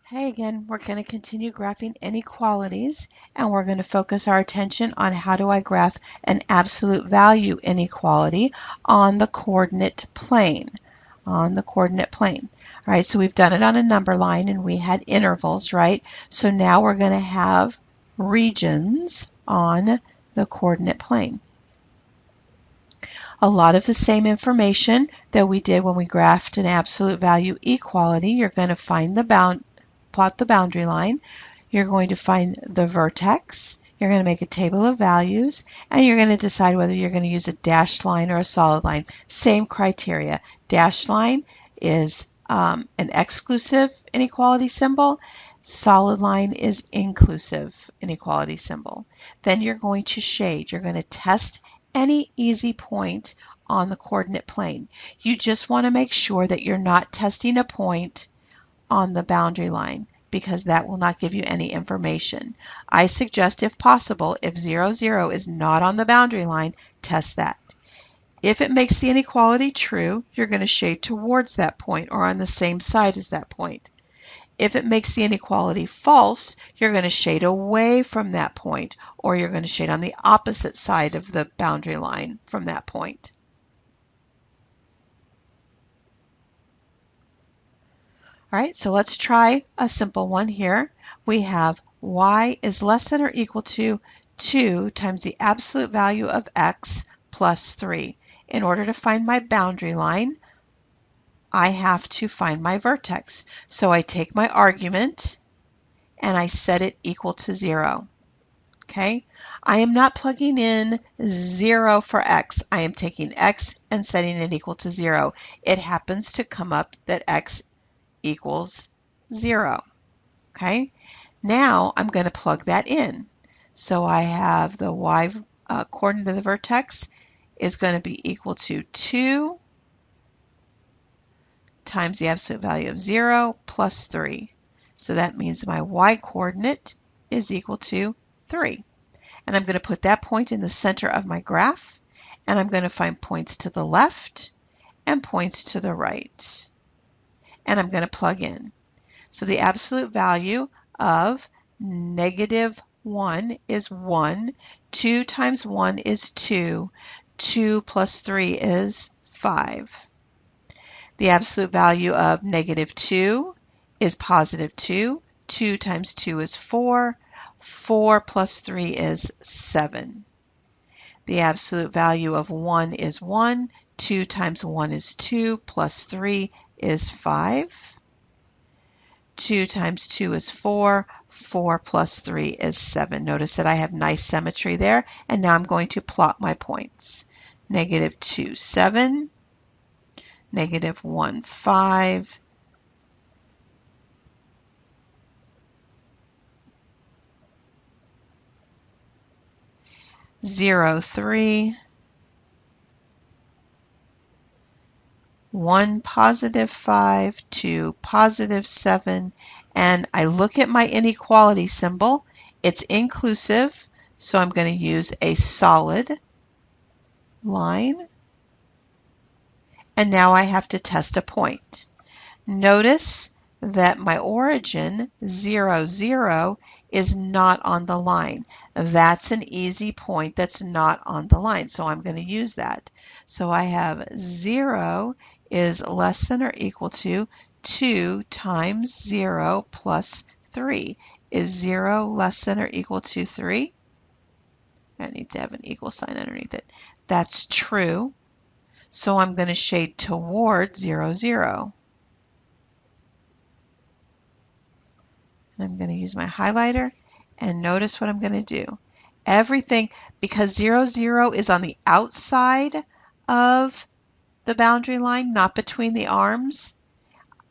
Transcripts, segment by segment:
Hey again, we're going to continue graphing inequalities, and we're going to focus our attention on how do I graph an absolute value inequality on the coordinate plane. On the coordinate plane. All right, so we've done it on a number line and we had intervals, right? So now we're going to have regions on the coordinate plane. A lot of the same information that we did when we graphed an absolute value equality. You're going to find plot the boundary line. You're going to find the vertex. You're going to make a table of values, and you're going to decide whether you're going to use a dashed line or a solid line. Same criteria. Dashed line is an exclusive inequality symbol. Solid line is inclusive inequality symbol. Then you're going to shade. You're going to test any easy point on the coordinate plane. You just want to make sure that you're not testing a point on the boundary line because that will not give you any information. I suggest, if possible, if 0, 0 is not on the boundary line, test that. If it makes the inequality true, you're going to shade towards that point or on the same side as that point. If it makes the inequality false, you're going to shade away from that point, or you're going to shade on the opposite side of the boundary line from that point. All right, so let's try a simple one here. We have y is less than or equal to 2 times the absolute value of x plus 3. In order to find my boundary line, I have to find my vertex. So I take my argument and I set it equal to 0. Okay? I am not plugging in 0 for x. I am taking x and setting it equal to 0. It happens to come up that x equals 0. Okay? Now I'm going to plug that in. So I have the y coordinate of the vertex is going to be equal to 2 times the absolute value of 0 plus 3. So that means my y coordinate is equal to 3. And I'm going to put that point in the center of my graph, and I'm going to find points to the left and points to the right. And I'm going to plug in. So the absolute value of -1 is 1. 2 times 1 is 2. 2 plus 3 is 5. The absolute value of -2 is +2. 2 times 2 is 4. 4 plus 3 is 7. The absolute value of 1 is 1. 2 times 1 is 2, plus 3 is 5. 2 times 2 is 4. 4 plus 3 is 7. Notice that I have nice symmetry there, and now I'm going to plot my points. -2, 7. -1, 5. 0, 3. 1, +5, 2, +7, and I look at my inequality symbol. It's inclusive, so I'm going to use a solid line. And now I have to test a point. Notice that my origin, 0, 0, is not on the line. That's an easy point that's not on the line, so I'm going to use that. So I have 0 is less than or equal to 2 times 0 plus 3. Is 0 less than or equal to 3? I need to have an equal sign underneath it. That's true. So I'm going to shade toward 0, 0. And I'm going to use my highlighter, and notice what I'm going to do. Everything, because 0, 0 is on the outside of the boundary line, not between the arms,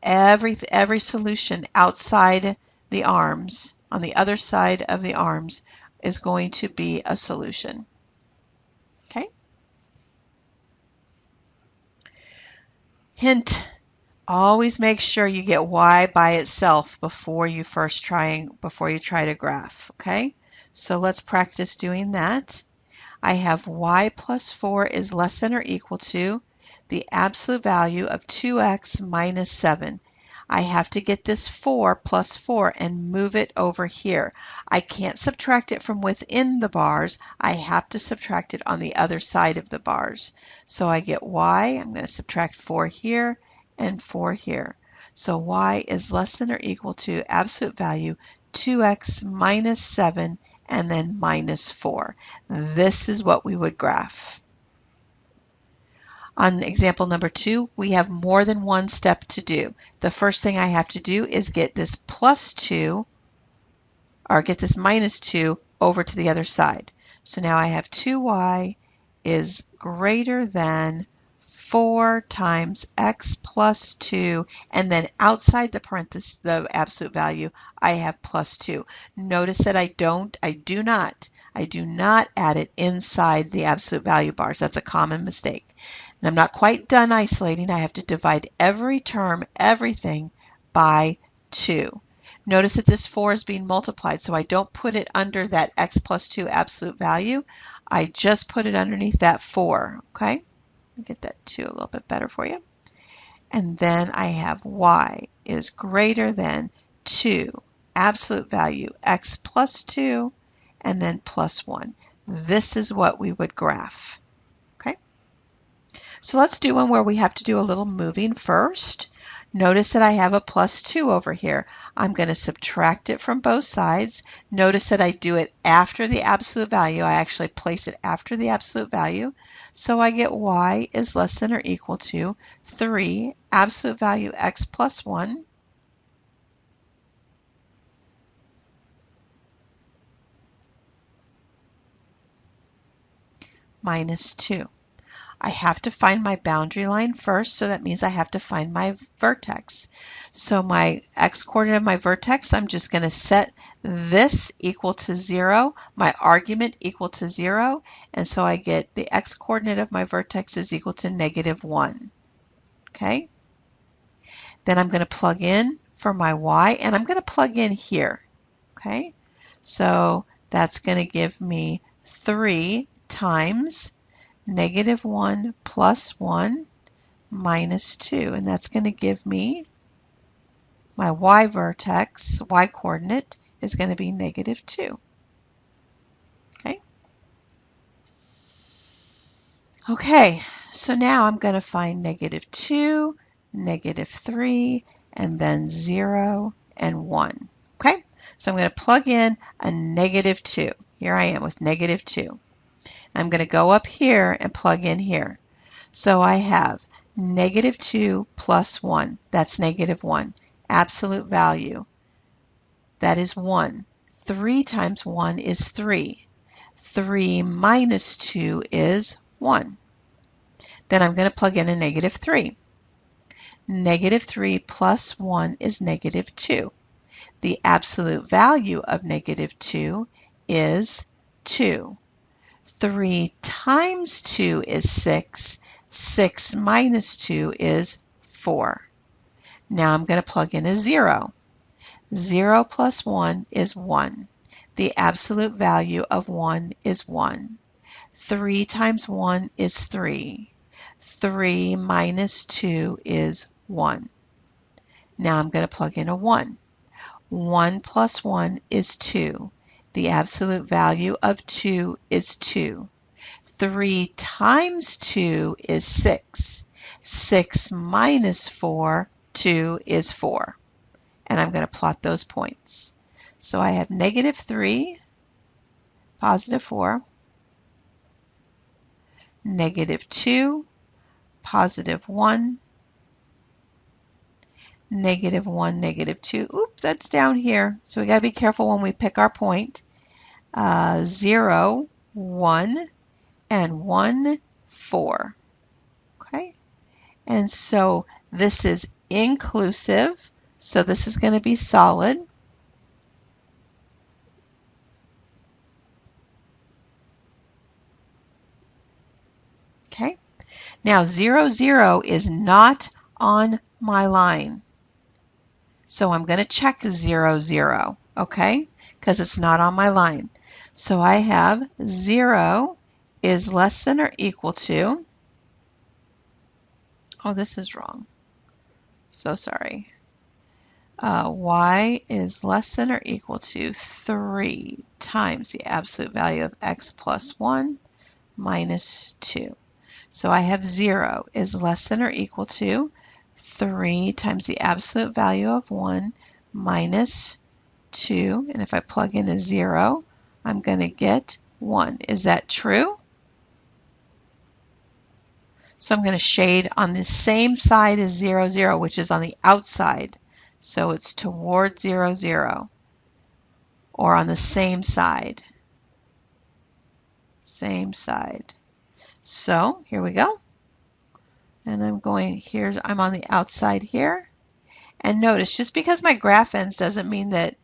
every solution outside the arms, on the other side of the arms, is going to be a solution. Okay? Hint, always make sure you get y by itself before you try to graph, okay? So let's practice doing that. I have y plus 4 is less than or equal to the absolute value of 2x minus 7. I have to get this 4 plus 4 and move it over here. I can't subtract it from within the bars. I have to subtract it on the other side of the bars. So I get y. I'm going to subtract 4 here and 4 here. So y is less than or equal to absolute value 2x minus 7 and then minus 4. This is what we would graph. On example number 2, we have more than one step to do. The first thing I have to do is get this plus 2, or get this minus 2 over to the other side. So now I have 2y is greater than 4 times x plus 2, and then outside the parenthesis, the absolute value, I have plus 2. Notice that I do not add it inside the absolute value bars. That's a common mistake. And I'm not quite done isolating. I have to divide every term, everything, by 2. Notice that this 4 is being multiplied, so I don't put it under that x plus 2 absolute value. I just put it underneath that 4, okay? Get that 2 a little bit better for you. And then I have y is greater than 2, absolute value, x plus 2, and then plus 1. This is what we would graph. Okay? So let's do one where we have to do a little moving first. Notice that I have a plus 2 over here. I'm going to subtract it from both sides. Notice that I do it after the absolute value. I actually place it after the absolute value. So I get y is less than or equal to 3, absolute value x plus 1, minus 2. I have to find my boundary line first, so that means I have to find my vertex. So my x-coordinate of my vertex, I'm just going to set this equal to 0, my argument equal to 0, and so I get the x-coordinate of my vertex is equal to -1. Okay? Then I'm going to plug in for my y, and I'm going to plug in here. Okay? So that's going to give me 3 times -1 plus 1 minus 2, and that's going to give me my y vertex, y coordinate is going to be -2. Okay? Okay, so now I'm going to find -2, -3, and then 0 and 1. Okay? So I'm going to plug in a -2. Here I am with -2. I'm going to go up here and plug in here. So I have -2 plus 1. That's -1. Absolute value. That is 1. 3 times 1 is 3. 3 minus 2 is 1. Then I'm going to plug in a -3. -3 plus 1 is -2. The absolute value of -2 is 2. 3 times 2 is 6. 6 minus 2 is 4. Now I'm going to plug in a 0. 0 plus 1 is 1. The absolute value of 1 is 1. 3 times 1 is 3. 3 minus 2 is 1. Now I'm going to plug in a 1. 1 plus 1 is 2. The absolute value of 2 is 2. 3 times 2 is 6. 6 minus 4, 2 is 4. And I'm going to plot those points. So I have -3, +4, -2, +1, -1, -2. Oops, that's down here. So we got to be careful when we pick our point. 0, 1, and 1, 4. Okay? And so this is inclusive. So this is going to be solid. Okay? Now 0, 0 is not on my line. So I'm going to check 0, 0, okay? Because it's not on my line. So I have 0 is less than or equal to, oh, this is wrong. So sorry. y is less than or equal to 3 times the absolute value of x plus 1 minus 2. So I have 0 is less than or equal to 3 times the absolute value of 1 minus 2. And if I plug in a 0, I'm going to get 1. Is that true? So I'm going to shade on the same side as 0, 0, which is on the outside. So it's toward 0, 0, or on the same side. Same side. So here we go. And I'm on the outside here. And notice, just because my graph ends doesn't mean that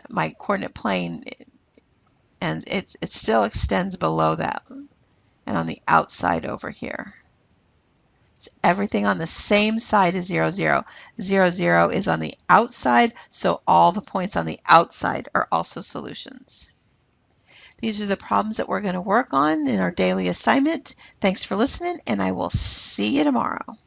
my coordinate plane ends. It still extends below that and on the outside over here. It's everything on the same side as 0, 0. 0, 0 is on the outside, so all the points on the outside are also solutions. These are the problems that we're going to work on in our daily assignment. Thanks for listening, and I will see you tomorrow.